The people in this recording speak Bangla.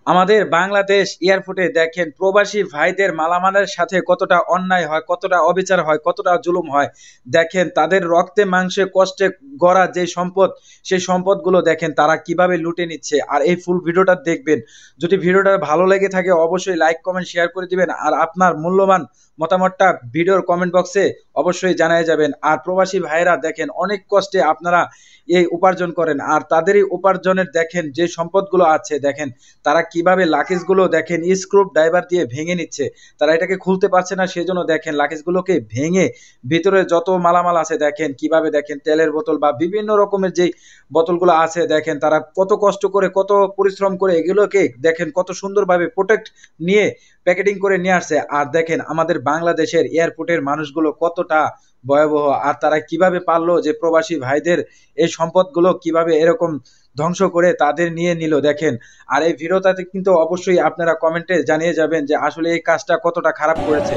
আমাদের বাংলাদেশ এয়ারপোর্টে দেখেন প্রবাসী ভাইদের মালামালের সাথে কতটা অন্যায় হয়, কতটা অবিচার হয়, কতটা জুলুম হয়। দেখেন তাদের রক্তে মাংসে কষ্টে গড়া যে সম্পদ, সেই সম্পদগুলো দেখেন তারা কিভাবে লুটে নিচ্ছে। আর এই ফুল ভিডিওটা দেখবেন। যদি ভিডিওটা ভালো লেগে থাকে অবশ্যই লাইক কমেন্ট শেয়ার করে দিবেন, আর আপনার মূল্যবান মতামতটা ভিডিওর কমেন্ট বক্সে অবশ্যই জানিয়ে যাবেন। আর প্রবাসী ভাইরা দেখেন অনেক কষ্টে আপনারা এই উপার্জন করেন, আর তাদেরই উপার্জনের দেখেন যে সম্পদগুলো আছে, দেখেন তারা কিভাবে লাকেজগুলো দেখেন স্ক্রু ড্রাইভার দিয়ে ভেঙে নিচ্ছে। তারা এটাকে খুলতে পারছে না, সেজন্য দেখেন লাকেজগুলোকে ভেঙে ভিতরে যত মালামাল আছে দেখেন কিভাবে, দেখেন তেলের বোতল বা বিভিন্ন রকমের যেই বোতলগুলো আছে দেখেন তারা কত কষ্ট করে কত পরিশ্রম করে এগুলোকে দেখেন কত সুন্দরভাবে প্রোটেক্ট নিয়ে প্যাকেটিং করে নিয়ে আসছে। আর দেখেন আমাদের বাংলাদেশের এয়ারপোর্টের মানুষগুলো কতটা ভয়াবহ, আর তারা কিভাবে পারলো যে প্রবাসী ভাইদের এই সম্পদগুলো কিভাবে এরকম ধ্বংস করে তাদের নিয়ে নিল দেখেন। আর এই ভিডিওটাতে কিন্তু অবশ্যই আপনারা কমেন্টে জানিয়ে যাবেন যে আসলে এই কাজটা কতটা খারাপ করেছে।